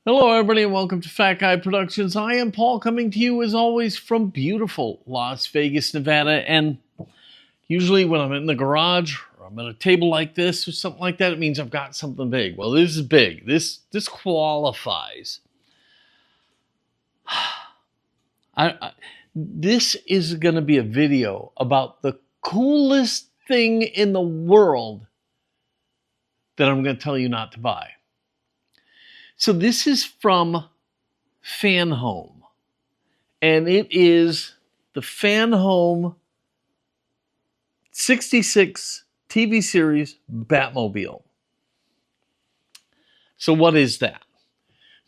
Hello, everybody, and welcome to Fat Guy Productions. I am Paul, coming to you as always from beautiful Las Vegas, Nevada. And usually, when I'm in the garage or I'm at a table like this or something like that, it means I've got something big. Well, this is big. This qualifies. This is going to be a video about the coolest thing in the world that I'm going to tell you not to buy. So this is from Fanhome, and it is the Fanhome 66 TV series Batmobile. So what is that?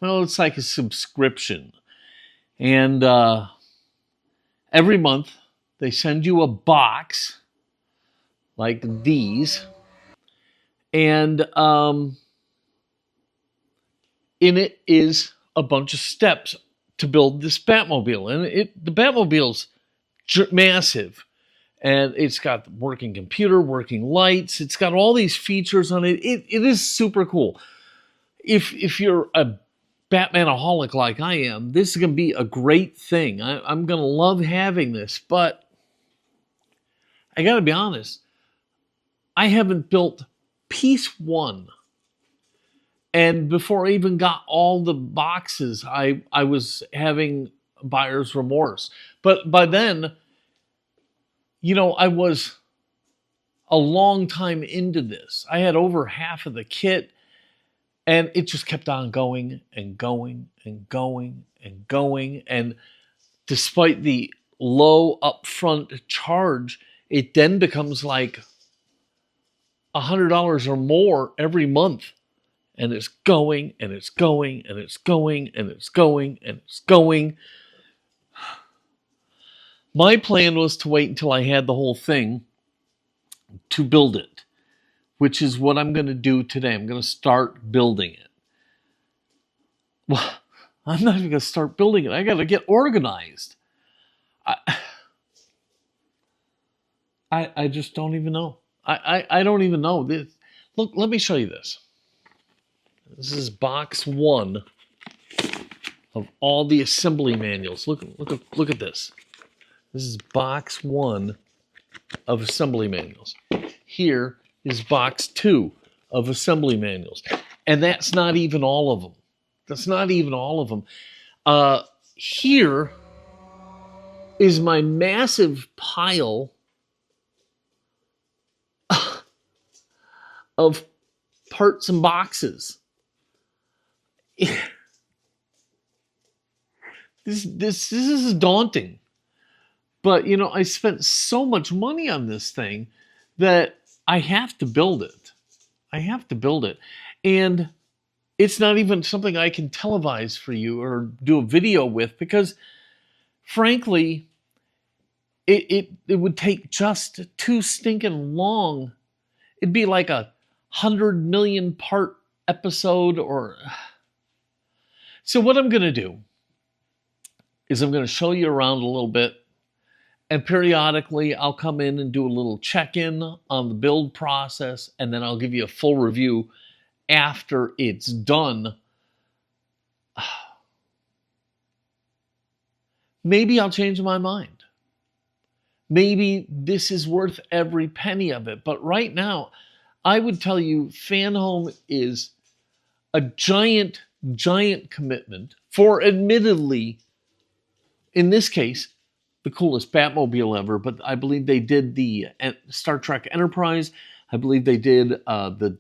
Well, it's like a subscription, and every month they send you a box like these, and in it is a bunch of steps to build this Batmobile. And the Batmobile's massive. And it's got working computer, working lights. It's got all these features on it. It is super cool. If you're a Batmanaholic like I am, this is going to be a great thing. I'm going to love having this. But I got to be honest, I haven't built piece one. And before I even got all the boxes, I was having buyer's remorse. But by then, I was a long time into this. I had over half of the kit, and it just kept on going and going and going and going. And despite the low upfront charge, it then becomes like $100 or more every month. And it's going, and it's going, and it's going, and it's going, and it's going. My plan was to wait until I had the whole thing to build it, which is what I'm going to do today. I'm going to start building it. Well, I'm not even going to start building it. I got to get organized. I just don't even know. I don't even know. Look, let me show you this. This is box one of all the assembly manuals. Look at this. This is box one of assembly manuals. Here is box two of assembly manuals. And that's not even all of them. That's not even all of them. Here is my massive pile of parts and boxes. This is daunting. But, I spent so much money on this thing that I have to build it. I have to build it. And it's not even something I can televise for you or do a video with because, frankly, it would take just too stinking long. It'd be like 100 million part episode or... So what I'm going to do is I'm going to show you around a little bit, and periodically I'll come in and do a little check-in on the build process, and then I'll give you a full review after it's done. Maybe I'll change my mind. Maybe this is worth every penny of it. But right now, I would tell you Fanhome is a giant commitment for, admittedly, in this case, the coolest Batmobile ever. But I believe they did the Star Trek Enterprise. I believe they did the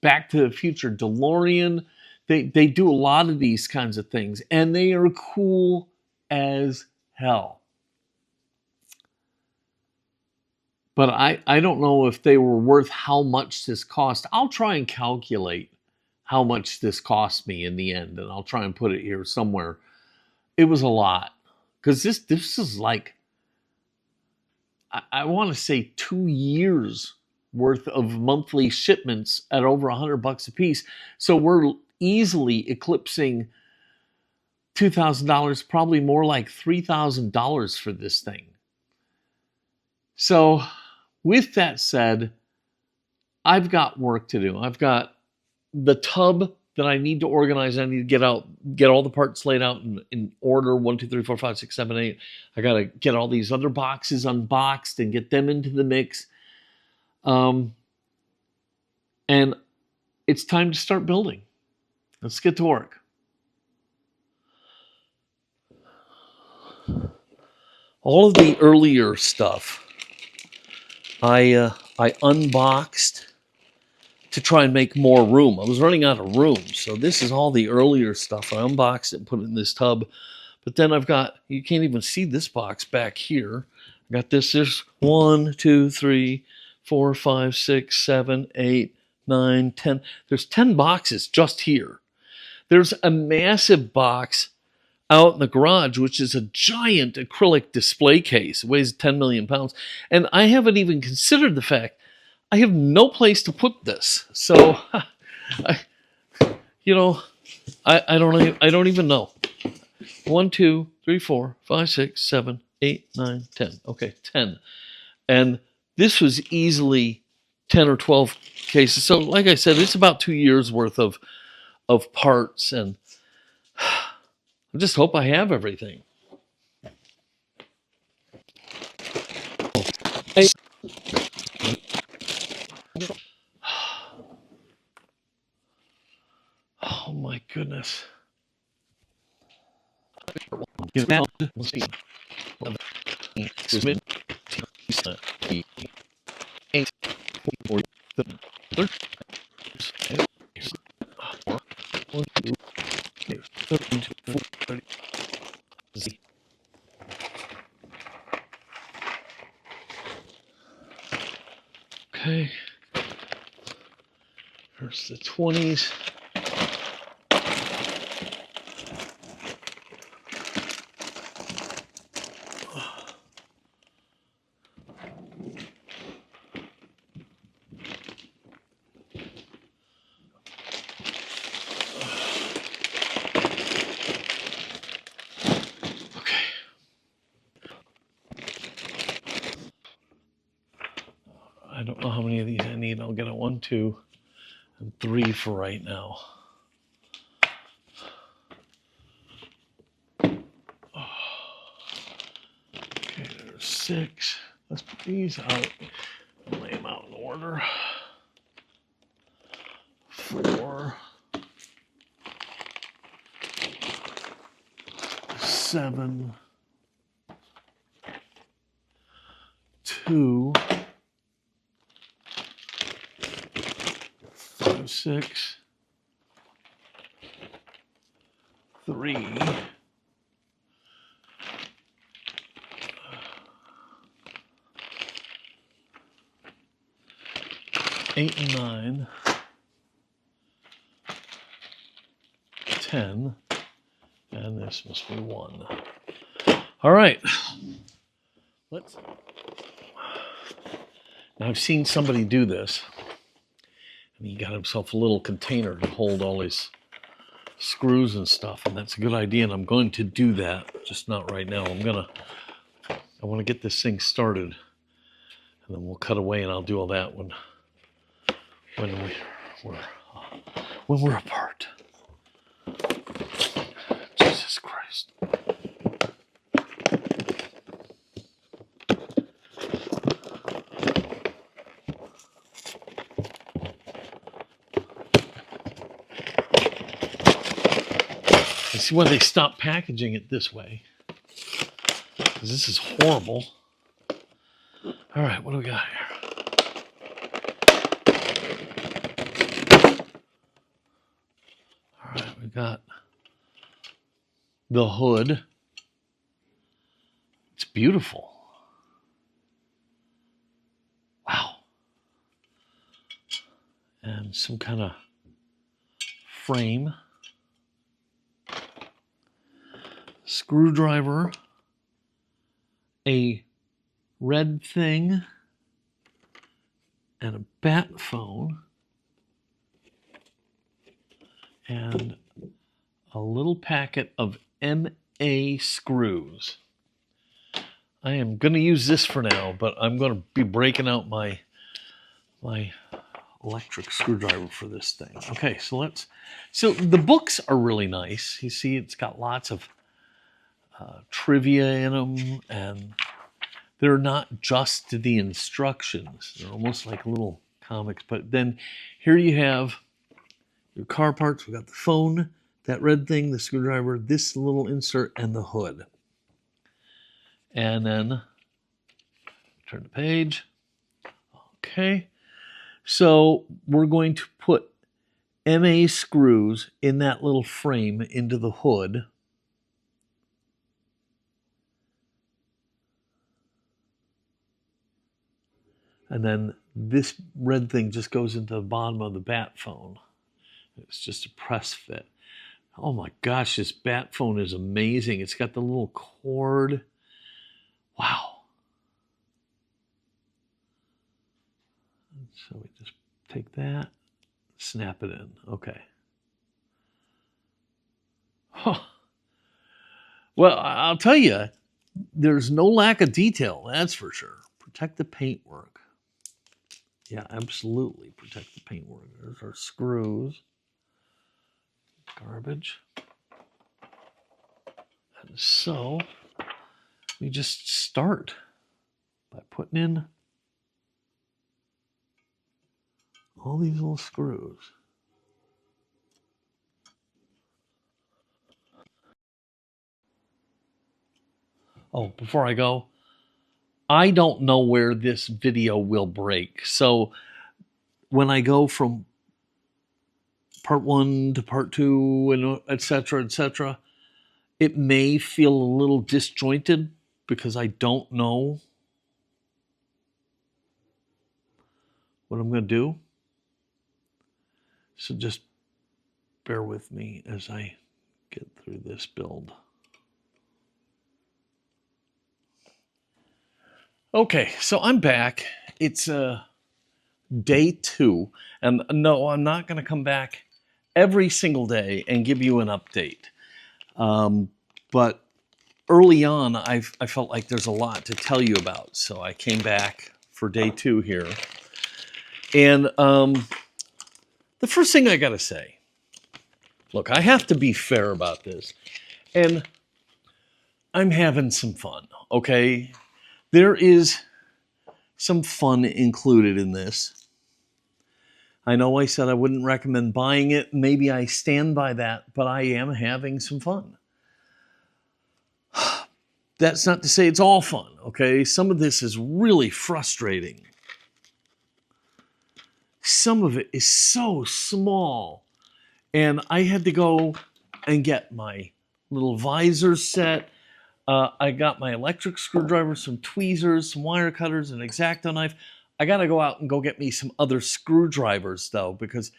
Back to the Future DeLorean. They do a lot of these kinds of things, and they are cool as hell. But I don't know if they were worth how much this cost. I'll try and calculate how much this cost me in the end, and I'll try and put it here somewhere. It was a lot. Because this is like, I want to say 2 years worth of monthly shipments at over $100 a piece. So we're easily eclipsing $2,000, probably more like $3,000 for this thing. So with that said, I've got work to do. I've got the tub that I need to organize. I need to get all the parts laid out in order. 1, 2, 3, 4, 5, 6, 7, 8. I got to get all these other boxes unboxed and get them into the mix. And it's time to start building. Let's get to work. All of the earlier stuff I unboxed to try and make more room. I was running out of room, so this is all the earlier stuff. I unboxed it and put it in this tub. But then I've got, you can't even see this box back here. I got this. There's 1, 2, 3, 4, 5, 6, 7, 8, 9, 10. There's 10 boxes just here. There's a massive box out in the garage, which is a giant acrylic display case. It weighs 10 million pounds. And I haven't even considered the fact I have no place to put this. So, I don't even know. 1, 2, 3, 4, 5, 6, 7, 8, 9, 10. Okay, 10. And this was easily 10 or 12 cases. So, like I said, it's about 2 years worth of parts, and I just hope I have everything. Oh my goodness. Okay. Here's the 20s. I don't know how many of these I need. I'll get a 1, 2, and 3 for right now. Okay, there's 6. Let's put these out and lay them out in order. 4, 7, 2, 5, 6, 3, 8 and 9, 10, and this must be 1. All right. Now I've seen somebody do this, and he got himself a little container to hold all his screws and stuff, and that's a good idea, and I'm going to do that, just not right now. I want to get this thing started, and then we'll cut away, and I'll do all that when we're apart. Jesus Christ. I see why they stopped packaging it this way, because this is horrible. All right, what do we got here? All right, we got the hood. It's beautiful. Wow. And some kind of frame. Screwdriver. A red thing. And a bat phone. And a little packet of MA screws. I am going to use this for now, but I'm going to be breaking out my electric screwdriver for this thing. Okay, so the books are really nice. You see, it's got lots of trivia in them, and they're not just the instructions. They're almost like little comics. But then here you have your car parts. We got the phone, that red thing, the screwdriver, this little insert, and the hood. And then turn the page. Okay. So we're going to put MA screws in that little frame into the hood. And then this red thing just goes into the bottom of the bat phone. It's just a press fit. Oh my gosh, this bat phone is amazing. It's got the little cord. Wow. So we just take that, snap it in. Okay. Huh. Well, I'll tell you, there's no lack of detail, that's for sure. Protect the paintwork. Yeah, absolutely protect the paintwork. There's our screws. Garbage. And so we just start by putting in all these little screws. Oh, before I go, I don't know where this video will break. So when I go from part 1 to part 2 and etc., it may feel a little disjointed because I don't know what I'm going to do. So just bear with me as I get through this build. Okay, so I'm back. It's day 2. And no, I'm not going to come back every single day and give you an update. But early on, I felt like there's a lot to tell you about. So I came back for day 2 here. And the first thing I got to say, look, I have to be fair about this. And I'm having some fun, okay? There is some fun included in this. I know I said I wouldn't recommend buying it. Maybe I stand by that, but I am having some fun. That's not to say it's all fun, okay? Some of this is really frustrating. Some of it is so small. And I had to go and get my little visor set. I got my electric screwdriver, some tweezers, some wire cutters, an X-Acto knife. I got to go out and go get me some other screwdrivers, though, because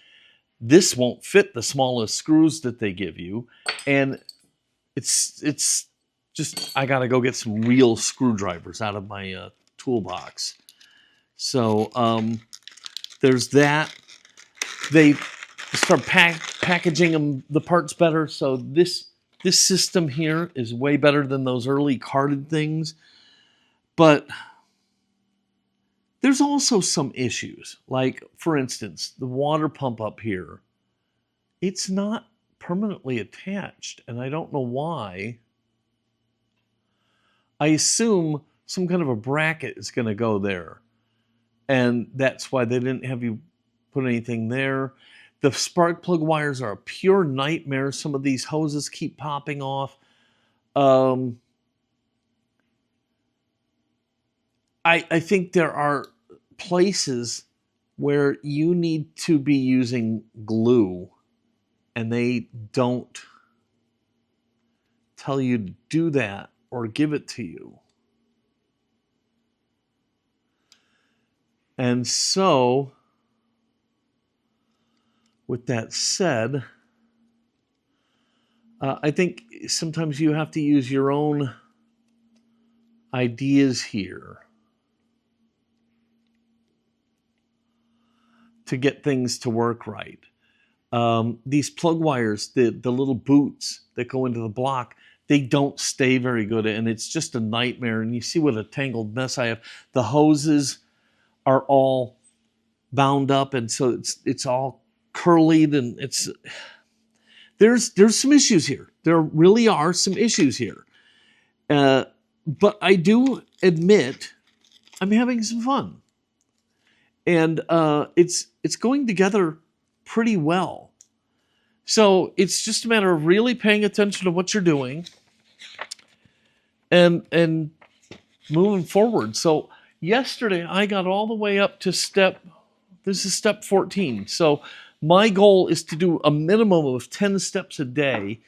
this won't fit the smallest screws that they give you. And it's just, I got to go get some real screwdrivers out of my toolbox. So there's that. They start packaging them, the parts better. So this system here is way better than those early carded things. But there's also some issues. Like, for instance, the water pump up here, it's not permanently attached, and I don't know why. I assume some kind of a bracket is going to go there, and that's why they didn't have you put anything there. The spark plug wires are a pure nightmare. Some of these hoses keep popping off. I think there are places where you need to be using glue, and they don't tell you to do that or give it to you. And so, with that said, I think sometimes you have to use your own ideas here to get things to work right. These plug wires, the little boots that go into the block, they don't stay very good, and it's just a nightmare. And you see what a tangled mess I have. The hoses are all bound up, and so it's all curlied, and there's some issues here. There really are some issues here. But I do admit I'm having some fun. And it's going together pretty well. So it's just a matter of really paying attention to what you're doing and moving forward. So yesterday I got all the way up to step 14. So my goal is to do a minimum of 10 steps a day.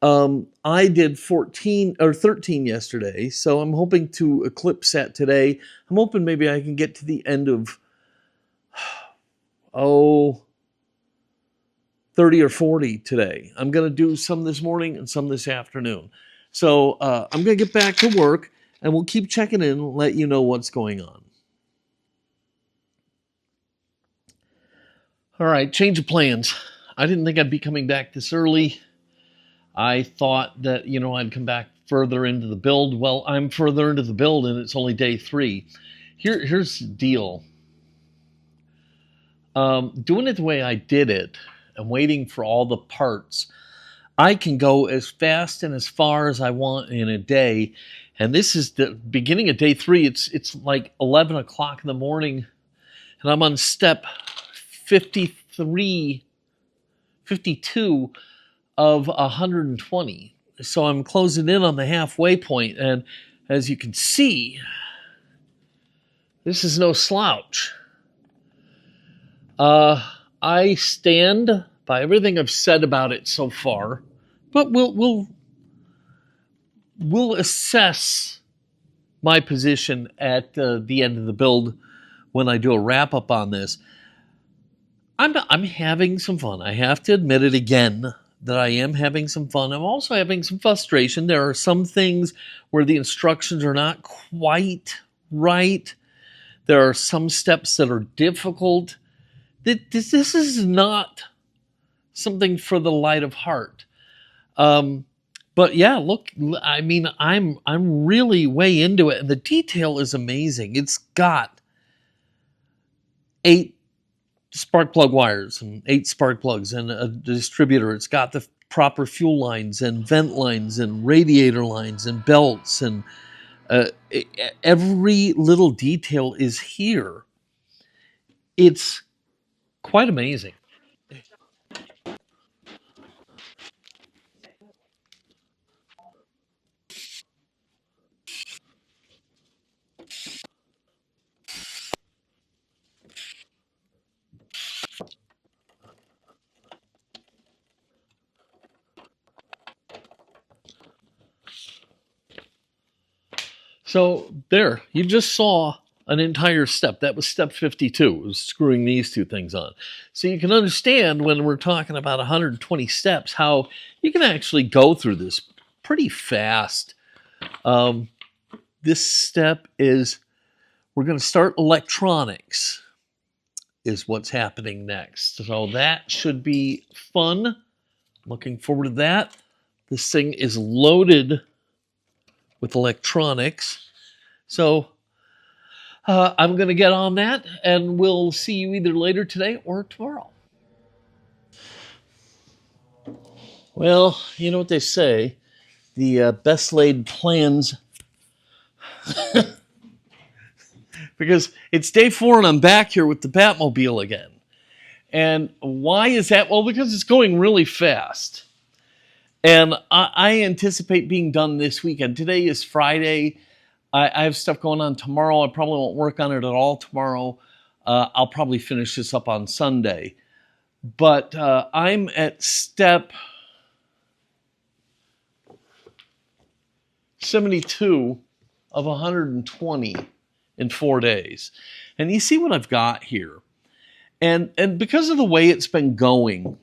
I did 14 or 13 yesterday, so I'm hoping to eclipse that today. I'm hoping maybe I can get to the end of 30 or 40 today. I'm going to do some this morning and some this afternoon. So I'm going to get back to work, and we'll keep checking in and let you know what's going on. All right, change of plans. I didn't think I'd be coming back this early. I thought that, I'd come back further into the build. Well, I'm further into the build, and it's only day 3. Here's the deal. Doing it the way I did it and waiting for all the parts, I can go as fast and as far as I want in a day. And this is the beginning of day 3. It's like 11 o'clock in the morning, and I'm on step 52 of 120. So I'm closing in on the halfway point. And as you can see, this is no slouch. I stand by everything I've said about it so far, but we'll assess my position at the end of the build when I do a wrap up on this. I'm having some fun. I have to admit it again that I am having some fun. I'm also having some frustration. There are some things where the instructions are not quite right. There are some steps that are difficult. This is not something for the light of heart. But yeah, look, I mean, I'm really way into it, and the detail is amazing. It's got 8 spark plug wires and 8 spark plugs and a distributor. It's got the proper fuel lines and vent lines and radiator lines and belts, and every little detail is here. It's quite amazing. So there, you just saw an entire step. That was step 52. It was screwing these 2 things on. So you can understand when we're talking about 120 steps, how you can actually go through this pretty fast. This step is, we're going to start electronics, is what's happening next. So that should be fun. Looking forward to that. This thing is loaded with electronics. So I'm going to get on that, and we'll see you either later today or tomorrow. Well, you know what they say, the best laid plans, because it's day 4 and I'm back here with the Batmobile again. And why is that? Well, because it's going really fast. And I anticipate being done this weekend. Today is Friday. I have stuff going on tomorrow. I probably won't work on it at all tomorrow. I'll probably finish this up on Sunday. But I'm at step 72 of 120 in 4 days. And you see what I've got here. And because of the way it's been going,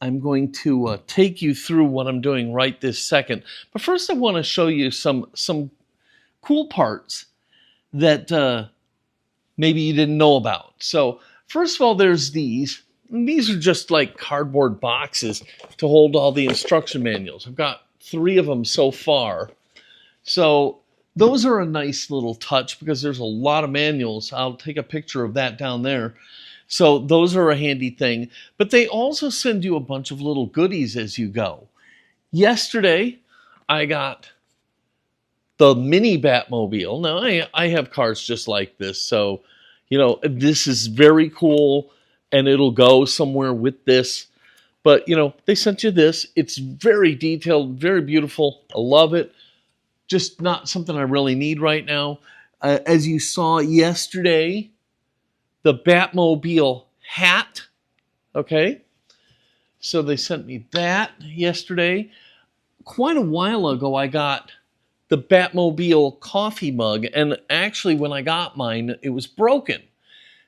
I'm going to take you through what I'm doing right this second. But first I want to show you some cool parts that maybe you didn't know about. So first of all, there's these. And these are just like cardboard boxes to hold all the instruction manuals. I've got 3 of them so far. So those are a nice little touch because there's a lot of manuals. I'll take a picture of that down there. So those are a handy thing. But they also send you a bunch of little goodies as you go. Yesterday, I got the mini Batmobile. Now, I have cars just like this. So, this is very cool. And it'll go somewhere with this. But, they sent you this. It's very detailed, very beautiful. I love it. Just not something I really need right now. As you saw yesterday, the Batmobile hat. Okay. So they sent me that yesterday. Quite a while ago, I got the Batmobile coffee mug. And actually, when I got mine, it was broken.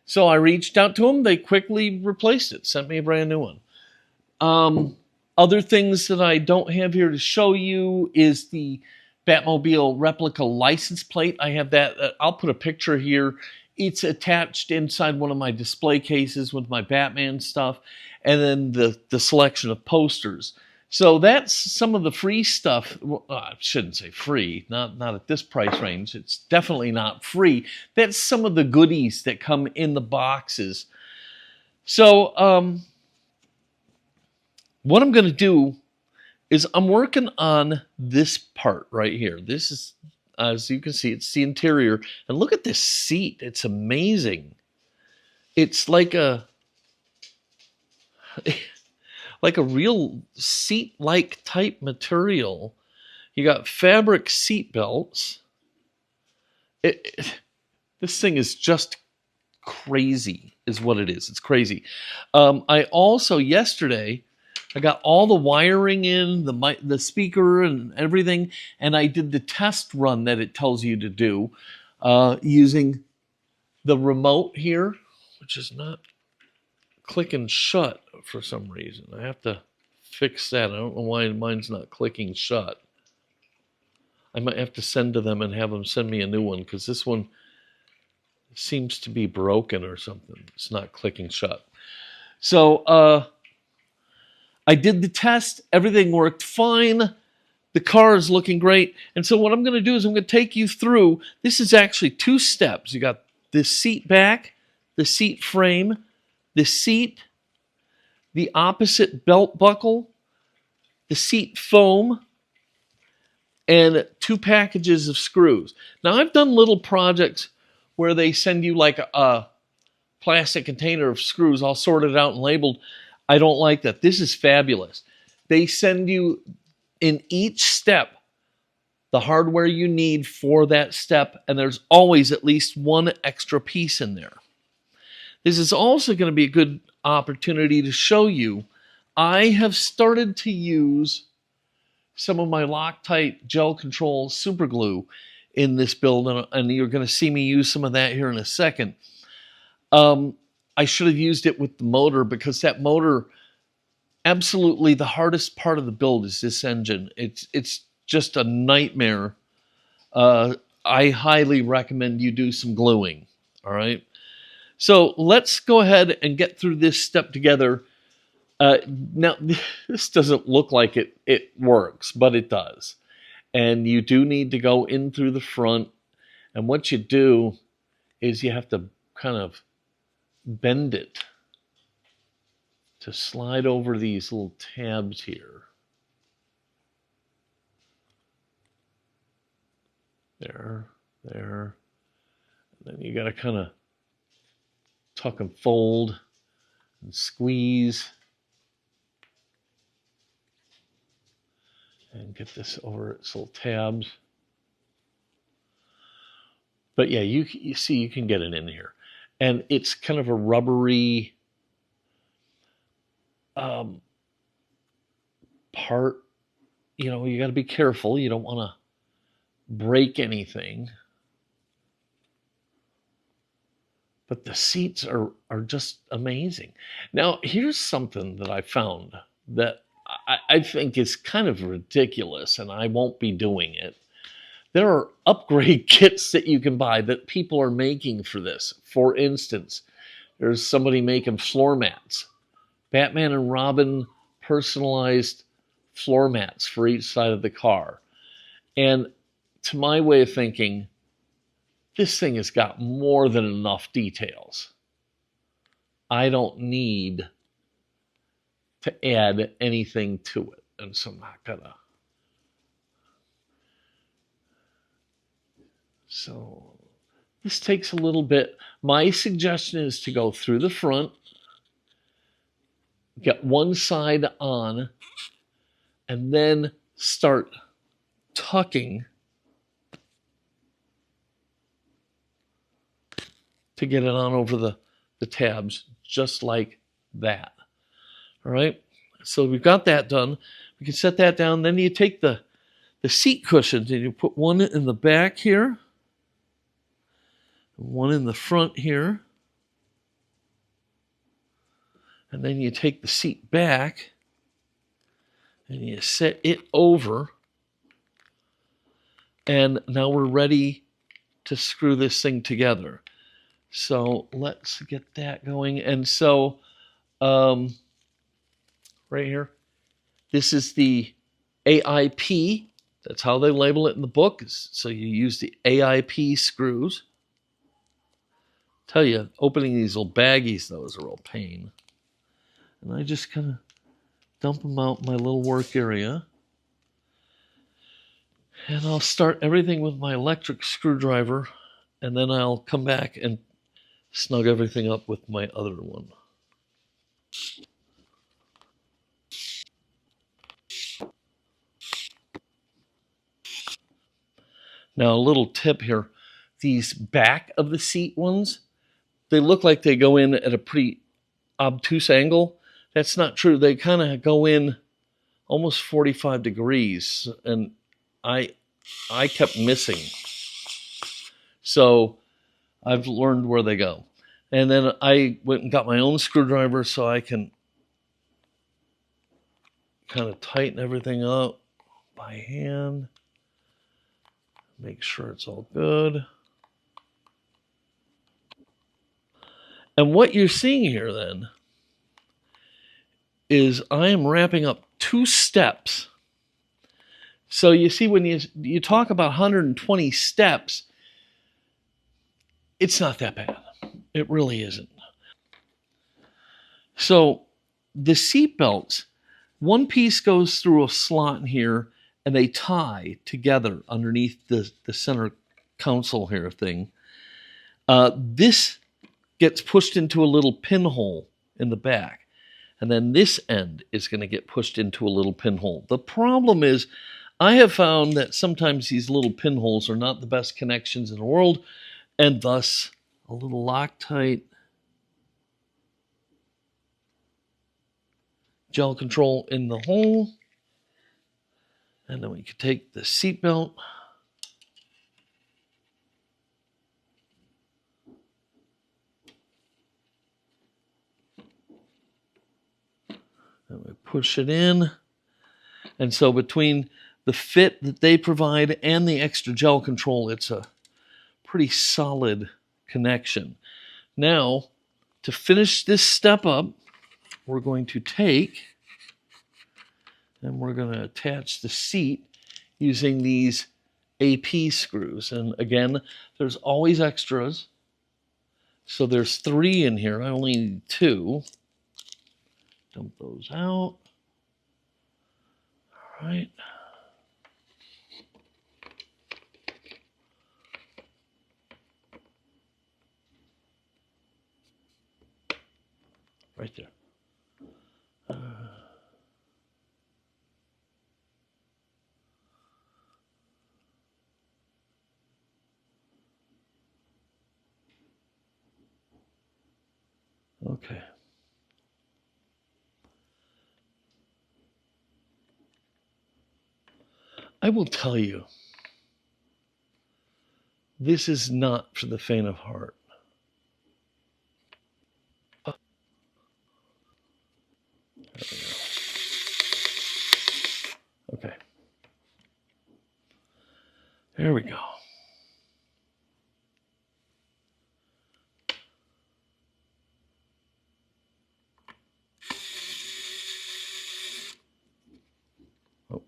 So I reached out to them. They quickly replaced it, sent me a brand new one. Other things that I don't have here to show you is the Batmobile replica license plate. I have that. I'll put a picture here. It's attached inside one of my display cases with my Batman stuff, and then the selection of posters. So that's some of the free stuff. Well, I shouldn't say free, not at this price range. It's definitely not free. That's some of the goodies that come in the boxes. So what I'm going to do is I'm working on this part right here. This is, as you can see, it's the interior. And look at this seat. It's amazing. It's like a real seat-like type material. You got fabric seat belts. This thing is just crazy, is what it is. It's crazy. I also, yesterday, I got all the wiring in, the speaker and everything, and I did the test run that it tells you to do using the remote here, which is not clicking shut for some reason. I have to fix that. I don't know why mine's not clicking shut. I might have to send to them and have them send me a new one because this one seems to be broken or something. It's not clicking shut. So I did the test. Everything worked fine. The car is looking great. And so what I'm going to do is I'm going to take you through. This is actually 2 steps. You got the seat back, the seat frame, the seat, the opposite belt buckle, the seat foam, and 2 packages of screws. Now, I've done little projects where they send you like a plastic container of screws all sorted out and labeled. I don't like that. This is fabulous. They send you in each step the hardware you need for that step, and there's always at least 1 extra piece in there. This is also going to be a good opportunity to show you. I have started to use some of my Loctite gel control super glue in this build, and you're going to see me use some of that here in a second. I should have used it with the motor because that motor, absolutely the hardest part of the build is this engine. It's just a nightmare. I highly recommend you do some gluing, all right? So let's go ahead and get through this step together. Now, this doesn't look like it works, but it does. And you do need to go in through the front. And what you do is you have to kind of bend it to slide over these little tabs here. There. And then you got to kind of tuck and fold and squeeze and get this over its little tabs. But yeah, you see you can get it in here. And it's kind of a rubbery part. You know, you got to be careful. You don't want to break anything. But the seats are just amazing. Now, here's something that I found that I think is kind of ridiculous, and I won't be doing it. There are upgrade kits that you can buy that people are making for this. For instance, there's somebody making floor mats. Batman and Robin personalized floor mats for each side of the car. And to my way of thinking, this thing has got more than enough details. I don't need to add anything to it. And so I'm not gonna. So this takes a little bit. My suggestion is to go through the front, get one side on, and then start tucking to get it on over the tabs, just like that. All right, so we've got that done. We can set that down. Then you take the seat cushions and you put one in the back here, one in the front here, and then you take the seat back and you set it over, and now we're ready to screw this thing together. So let's get that going. And so right here, this is the AIP. That's how they label it in the book. So you use the AIP screws. Tell you, opening these little baggies, though, is a real pain. And I just kind of dump them out in my little work area. And I'll start everything with my electric screwdriver, and then I'll come back and snug everything up with my other one. Now, a little tip here. These back of the seat ones, they look like they go in at a pretty obtuse angle. That's not true. They kind of go in almost 45 degrees, and I kept missing. So I've learned where they go. And then I went and got my own screwdriver so I can kind of tighten everything up by hand. Make sure it's all good. And what you're seeing here then is I am wrapping up 2 steps. So you see, when you talk about 120 steps, it's not that bad. It really isn't. So the seat belts, one piece goes through a slot in here, and they tie together underneath the center console here thing. This gets pushed into a little pinhole in the back. And then this end is going to get pushed into a little pinhole. The problem is, I have found that sometimes these little pinholes are not the best connections in the world, and thus a little Loctite gel control in the hole. And then we can take the seat belt, and we push it in. And so between the fit that they provide and the extra gel control, it's a pretty solid connection. Now, to finish this step up, we're going to take and we're going to attach the seat using these AP screws. And again, there's always extras. So there's 3 in here. I only need 2. Dump those out. All right. Right there. Okay. I will tell you, this is not for the faint of heart. There we go. Okay. There we go. Oh.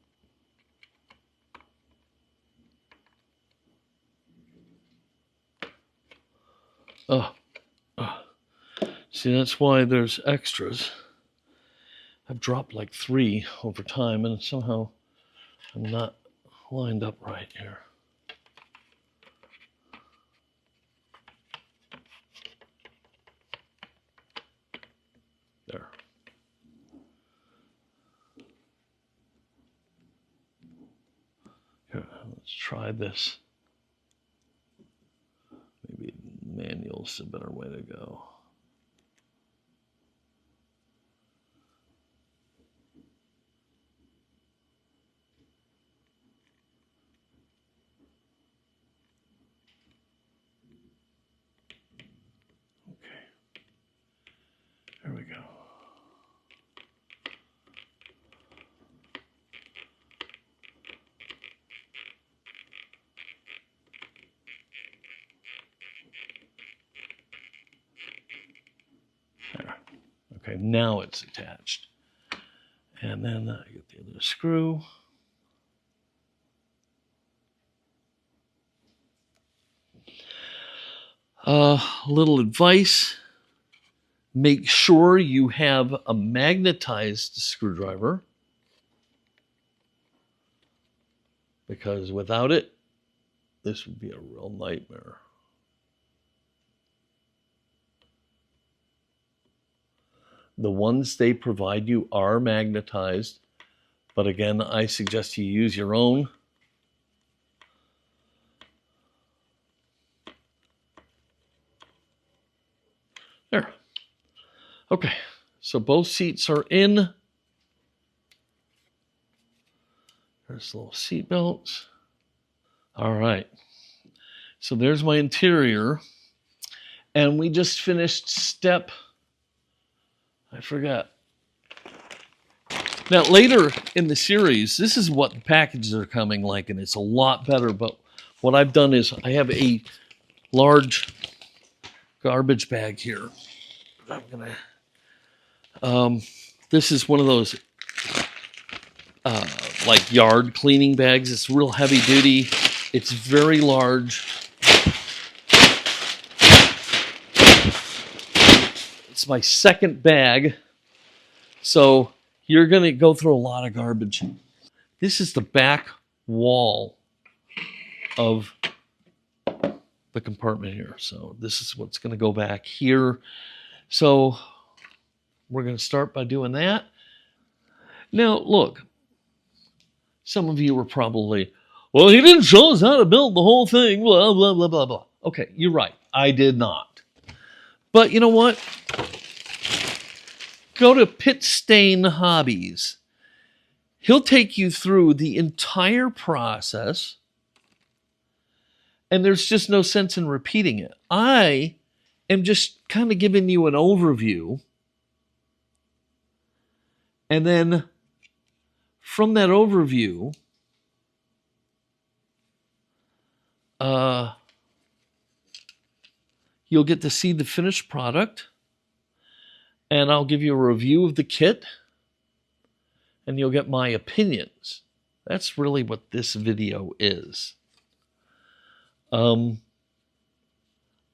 Oh, oh. See, that's why there's extras. I've dropped like 3 over time, and somehow I'm not lined up right here. There. Here, let's try this. Maybe manual's a better way to go. Okay. There we go. There. Okay, now it's attached. And then I get the other screw. A little advice, make sure you have a magnetized screwdriver, because without it, this would be a real nightmare. The ones they provide you are magnetized, but again, I suggest you use your own. There. Okay, so both seats are in. There's little seat belts. All right, so there's my interior. And we just finished step, I forgot. Now later in the series, this is what the packages are coming like, and it's a lot better. But what I've done is I have a large garbage bag here. I'm gonna, this is one of those like yard cleaning bags. It's real heavy duty. It's very large. It's my second bag. So you're gonna go through a lot of garbage. This is the back wall of the compartment here. So this is what's gonna go back here. So we're going to start by doing that. Now, look, some of you were probably, well, he didn't show us how to build the whole thing, blah, blah, blah, blah, blah. Okay, you're right. I did not. But you know what? Go to Pit Stain Hobbies. He'll take you through the entire process, and there's just no sense in repeating it. I am just kind of giving you an overview. And then from that overview, you'll get to see the finished product. And I'll give you a review of the kit. And you'll get my opinions. That's really what this video is.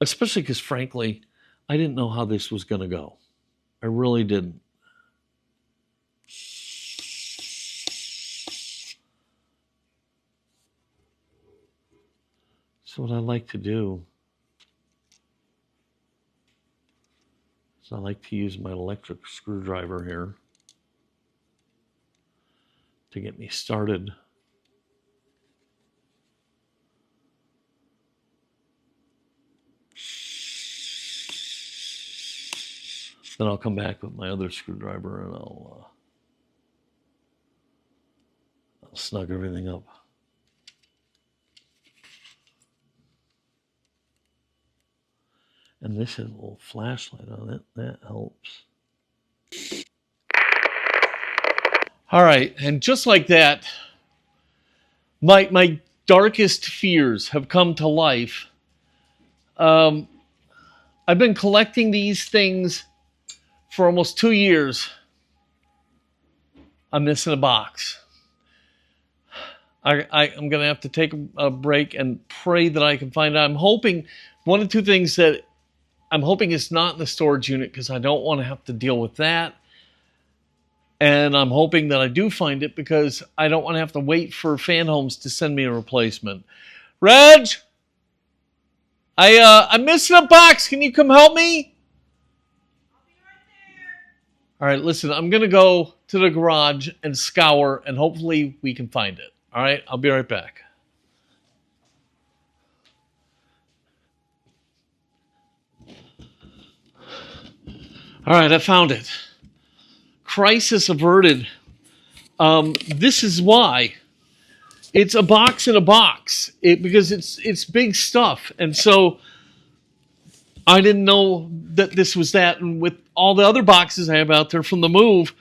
Especially because, frankly, I didn't know how this was going to go. I really didn't. So what I like to do is I like to use my electric screwdriver here to get me started. Then I'll come back with my other screwdriver and I'll snug everything up. And this has a little flashlight on it. That helps. All right, and just like that, my darkest fears have come to life. I've been collecting these things for almost 2 years. I'm missing a box. I'm going to have to take a break and pray that I can find it. I'm hoping one of two things, that I'm hoping it's not in the storage unit because I don't want to have to deal with that. And I'm hoping that I do find it because I don't want to have to wait for Fanhomes to send me a replacement. Reg, I'm missing a box. Can you come help me? All right, listen, I'm going to go to the garage and scour, and hopefully we can find it. All right, I'll be right back. All right, I found it. Crisis averted. This is why. It's a box in a box because it's big stuff. And so I didn't know that this was that. And with all the other boxes I have out there from the move,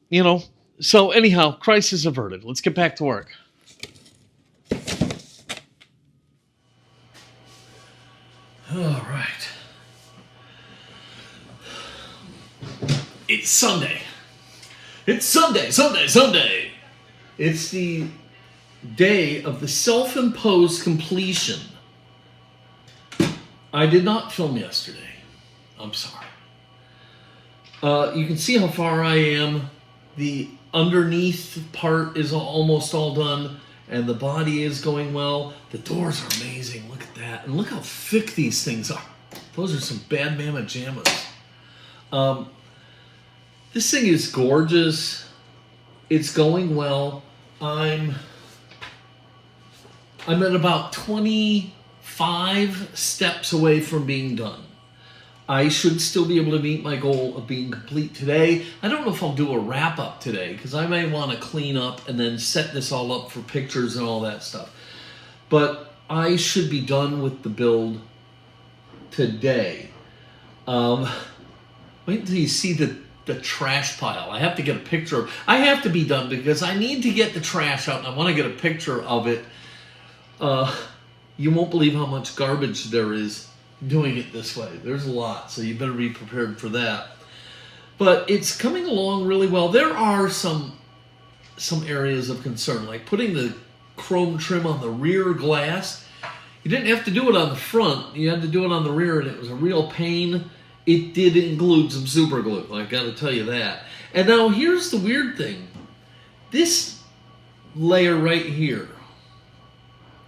you know. So anyhow, crisis averted. Let's get back to work. All right. It's Sunday. It's Sunday. It's the day of the self-imposed completion. I did not film yesterday. I'm sorry. You can see how far I am. The underneath part is almost all done, and the body is going well. The doors are amazing. Look at that. And look how thick these things are. Those are some bad mamma jammas. This thing is gorgeous. It's going well. I'm at about 25 steps away from being done. I should still be able to meet my goal of being complete today. I don't know if I'll do a wrap-up today because I may want to clean up and then set this all up for pictures and all that stuff. But I should be done with the build today. Wait until you see the trash pile. I have to get a picture. I have to be done because I need to get the trash out and I want to get a picture of it. You won't believe how much garbage there is doing it this way. There's a lot, so you better be prepared for that. But it's coming along really well. There are some areas of concern, like putting the chrome trim on the rear glass. You didn't have to do it on the front. You had to do it on the rear, and it was a real pain. It did include some super glue, I got to tell you that. And now here's the weird thing. This layer right here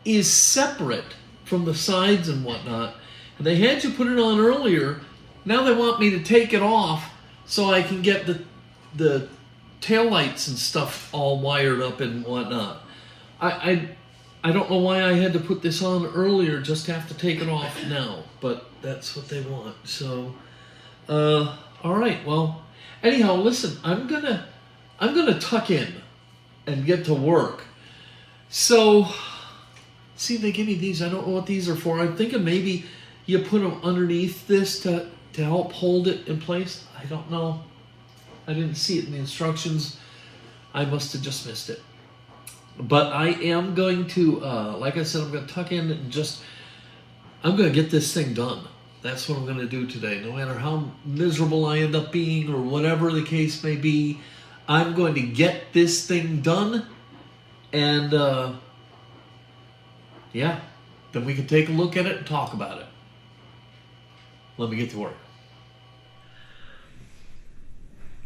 is separate from the sides and whatnot. And they had you put it on earlier. Now they want me to take it off so I can get the taillights and stuff all wired up and whatnot. I don't know why I had to put this on earlier, just have to take it off now. But that's what they want. So, all right. Well, anyhow, listen. I'm gonna tuck in and get to work. So, see, they give me these. I don't know what these are for. I'm thinking maybe you put them underneath this to help hold it in place. I don't know. I didn't see it in the instructions. I must have just missed it. But I am going to, like I said, I'm going to tuck in and I'm going to get this thing done. That's what I'm going to do today. No matter how miserable I end up being or whatever the case may be, I'm going to get this thing done. And, yeah, then we can take a look at it and talk about it. Let me get to work.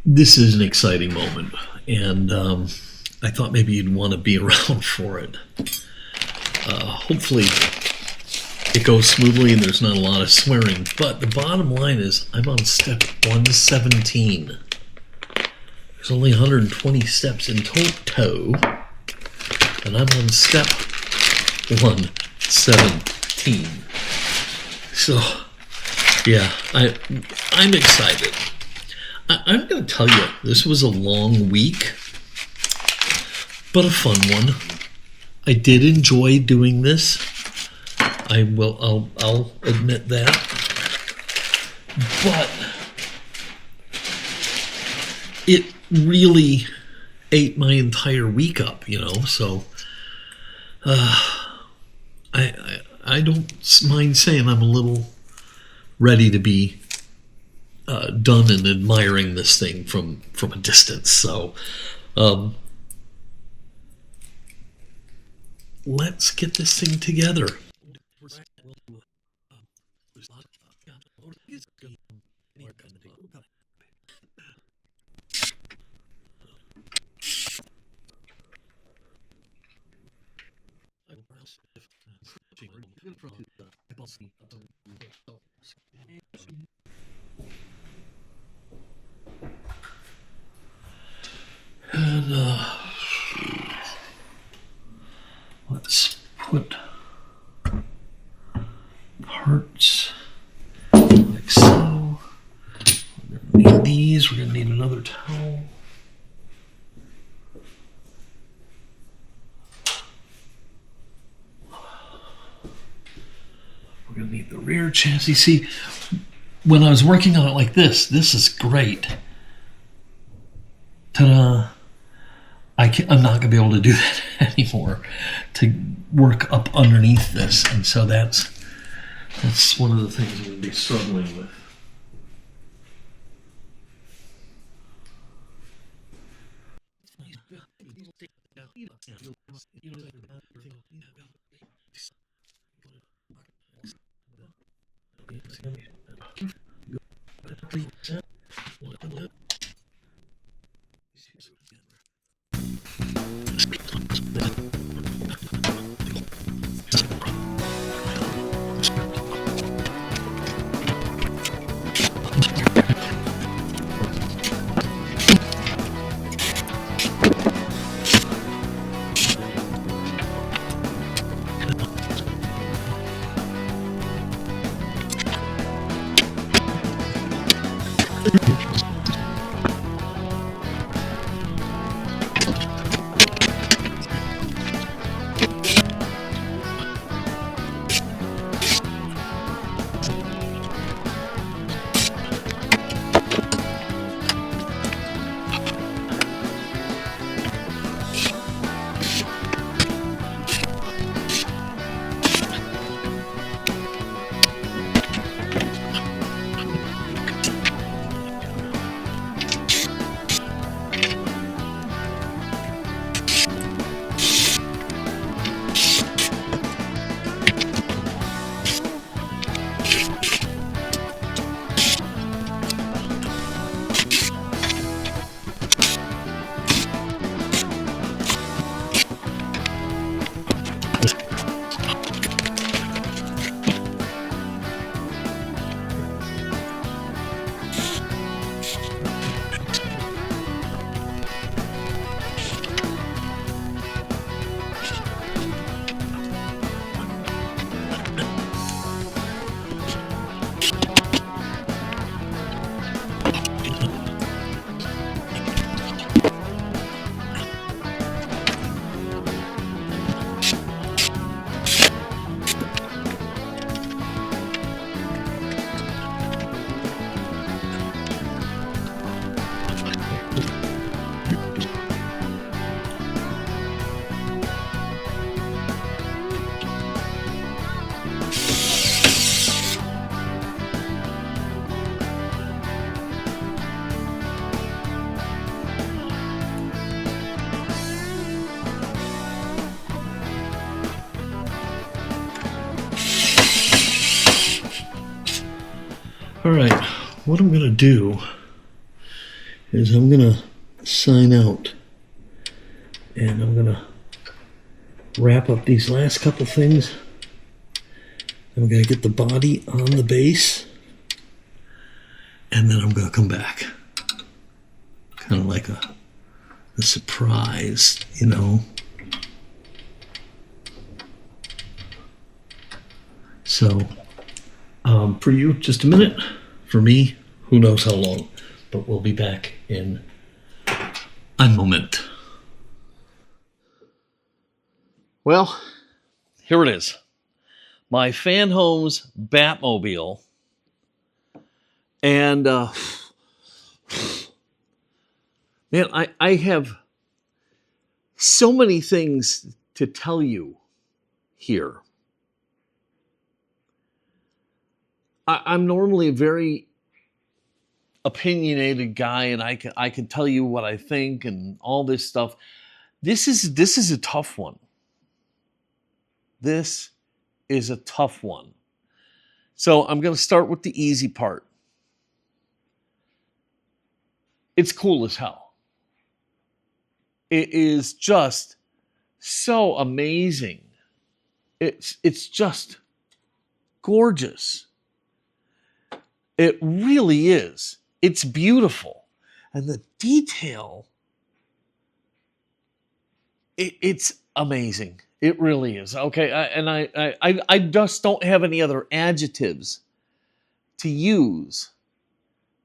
This is an exciting moment, and I thought maybe you'd want to be around for it. Hopefully it goes smoothly and there's not a lot of swearing, but the bottom line is I'm on step 117. There's only 120 steps in total, and I'm on step 117. So, yeah, I'm excited. I'm going to tell you, this was a long week, but a fun one. I did enjoy doing this. I'll admit that. But it really ate my entire week up, you know. So I don't mind saying I'm a little ready to be done and admiring this thing from a distance. So let's get this thing together. And let's put parts like so. We're going to need these. We're going to need another towel. We're going to need the rear chassis. See, when I was working on it like this is great. Ta-da! I'm not going to be able to do that anymore, to work up underneath this, and so that's one of the things I'm going to be struggling with. All right, what I'm going to do is I'm going to sign out, and I'm going to wrap up these last couple things. I'm going to get the body on the base, and then I'm going to come back. Kind of like a surprise, you know. So, for you, just a minute. For me, who knows how long. But we'll be back in a moment. Well, here it is. My Fanhome's Batmobile. And, man, I have so many things to tell you here. I'm normally a very opinionated guy, and I can tell you what I think and all this stuff. This is a tough one. This is a tough one. So I'm going to start with the easy part. It's cool as hell. It is just so amazing. It's just gorgeous. It really is. It's beautiful. And the detail, it's amazing. It really is. Okay, I just don't have any other adjectives to use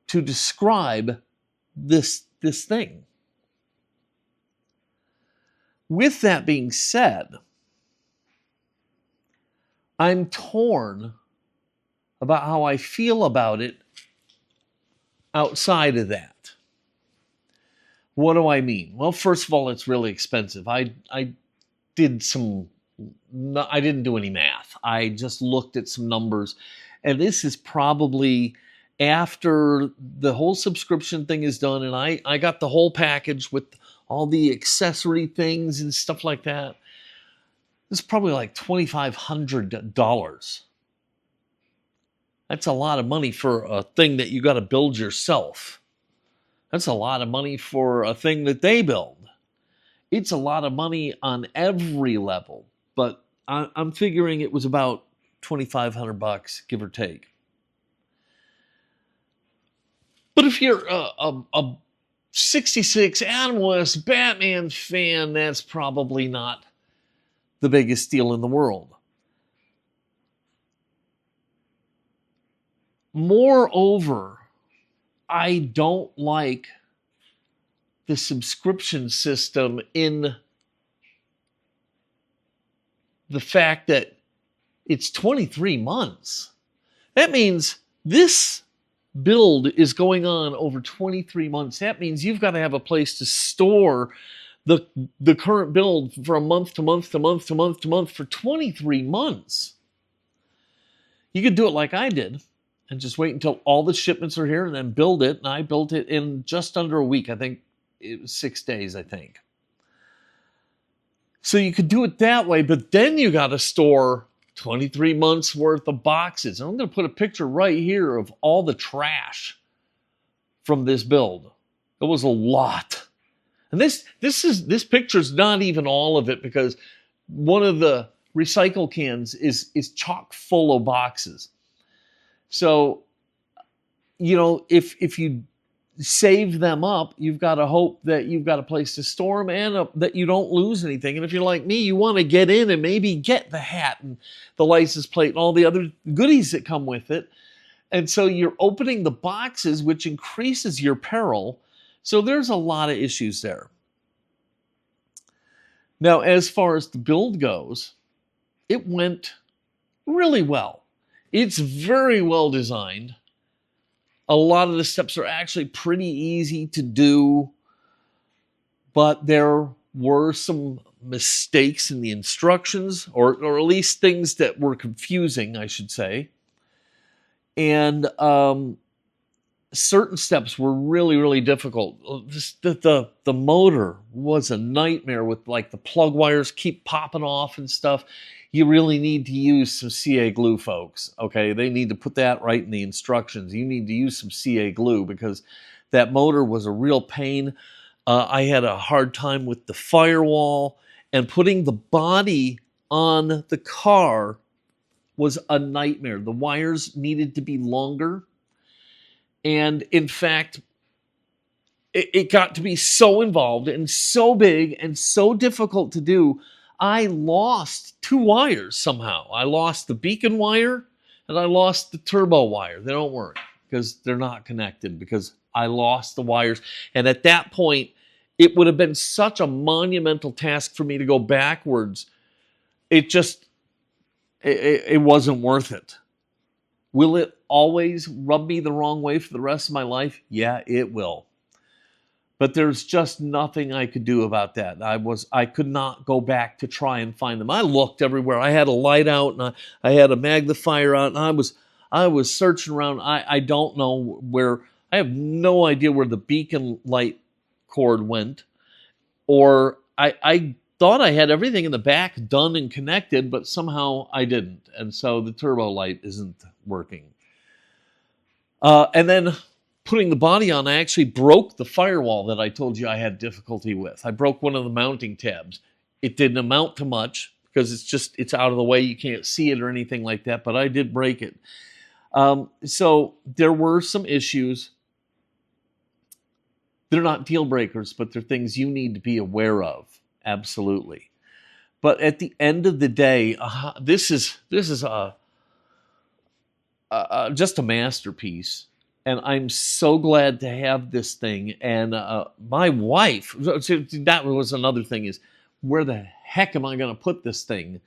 to describe this thing. With that being said, I'm torn about how I feel about it outside of that. What do I mean? Well, first of all, it's really expensive. I didn't do any math. I just looked at some numbers, and this is probably after the whole subscription thing is done, and I got the whole package with all the accessory things and stuff like that. This is probably like $2,500. That's a lot of money for a thing that you got to build yourself. That's a lot of money for a thing that they build. It's a lot of money on every level, but I'm figuring it was about $2,500, give or take. But if you're a 66 Adam West Batman fan, that's probably not the biggest deal in the world. Moreover, I don't like the subscription system in the fact that it's 23 months. That means this build is going on over 23 months. That means you've got to have a place to store the current build from month to month to month to month to month for 23 months. You could do it like I did and just wait until all the shipments are here and then build it. And I built it in just under a week. I think it was 6 days, I think. So you could do it that way, but then you got to store 23 months worth of boxes. And I'm going to put a picture right here of all the trash from this build. It was a lot. And this picture's not even all of it, because one of the recycle cans is chock full of boxes. So, you know, if you save them up, you've got to hope that you've got a place to store them and that you don't lose anything. And if you're like me, you want to get in and maybe get the hat and the license plate and all the other goodies that come with it. And so you're opening the boxes, which increases your peril. So there's a lot of issues there. Now, as far as the build goes, it went really well. It's very well designed. A lot of the steps are actually pretty easy to do, but there were some mistakes in the instructions, or at least things that were confusing, I should say. And certain steps were really, really difficult. The motor was a nightmare with like the plug wires keep popping off and stuff. You really need to use some CA glue, folks. Okay, they need to put that right in the instructions. You need to use some CA glue because that motor was a real pain. I had a hard time with the firewall, and putting the body on the car was a nightmare. The wires needed to be longer. And in fact, it got to be so involved and so big and so difficult to do. I lost 2 wires somehow. I lost the beacon wire and I lost the turbo wire. They don't work because they're not connected, because I lost the wires. And at that point, it would have been such a monumental task for me to go backwards. It wasn't worth it. Will it always rub me the wrong way for the rest of my life? Yeah, it will. But there's just nothing I could do about that. I could not go back to try and find them. I looked everywhere. I had a light out and I had a magnifier out, and I was searching around. I don't know where. I have no idea where the beacon light cord went. Or I thought I had everything in the back done and connected, but somehow I didn't. And so the turbo light isn't working. And then putting the body on, I actually broke the firewall that I told you I had difficulty with. I broke one of the mounting tabs. It didn't amount to much. because it's out of the way. You can't see it or anything like that, but I did break it. So there were some issues. They're not deal breakers, but they're things you need to be aware of. Absolutely. But at the end of the day, this is just a masterpiece. And I'm so glad to have this thing. And my wife, that was another thing, is where the heck am I going to put this thing?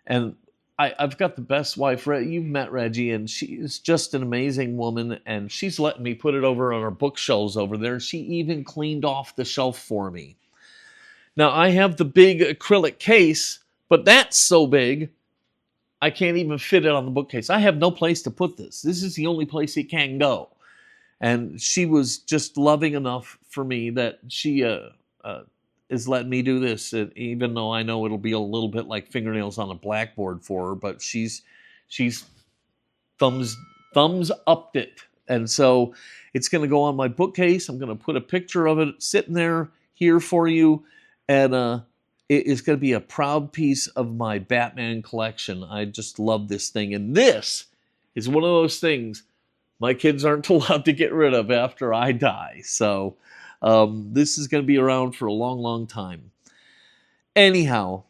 And I've got the best wife. You've met Reggie, and she is just an amazing woman. And she's letting me put it over on our bookshelves over there. She even cleaned off the shelf for me. Now, I have the big acrylic case, but that's so big, I can't even fit it on the bookcase. I have no place to put this. This is the only place it can go. And she was just loving enough for me that she is letting me do this, even though I know it'll be a little bit like fingernails on a blackboard for her, but she's thumbs upped it. And so it's going to go on my bookcase. I'm going to put a picture of it sitting there here for you. And it is going to be a proud piece of my Batman collection. I just love this thing. And this is one of those things my kids aren't allowed to get rid of after I die. So this is going to be around for a long, long time. Anyhow,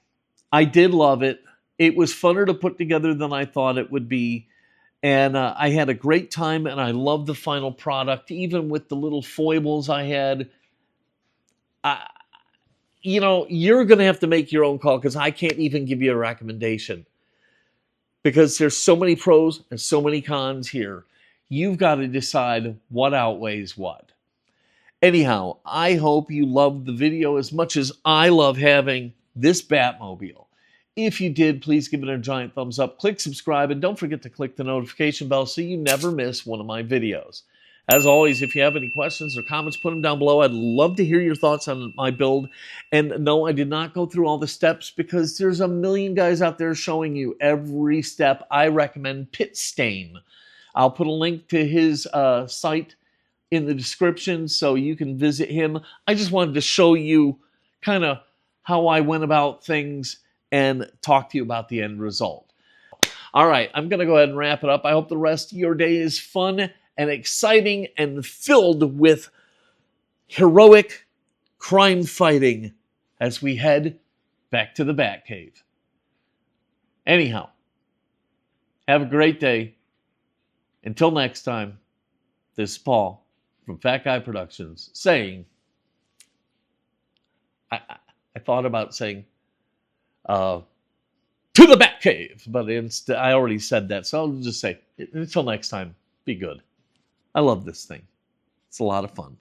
I did love it. It was funner to put together than I thought it would be. And I had a great time, and I love the final product, even with the little foibles I had. You're going to have to make your own call, because I can't even give you a recommendation, because there's so many pros and so many cons here. You've got to decide what outweighs what. Anyhow, I hope you loved the video as much as I love having this Batmobile. If you did, please give it a giant thumbs up, click subscribe, and don't forget to click the notification bell so you never miss one of my videos. As always, if you have any questions or comments, put them down below. I'd love to hear your thoughts on my build. And no, I did not go through all the steps, because there's a million guys out there showing you every step. I recommend Pit Stain. I'll put a link to his site in the description so you can visit him. I just wanted to show you kind of how I went about things and talk to you about the end result. All right, I'm going to go ahead and wrap it up. I hope the rest of your day is fun and exciting and filled with heroic crime fighting as we head back to the Batcave. Anyhow, have a great day. Until next time, this is Paul from Fat Guy Productions saying, I thought about saying, to the Batcave, but instead I already said that, so I'll just say, until next time, be good. I love this thing. It's a lot of fun.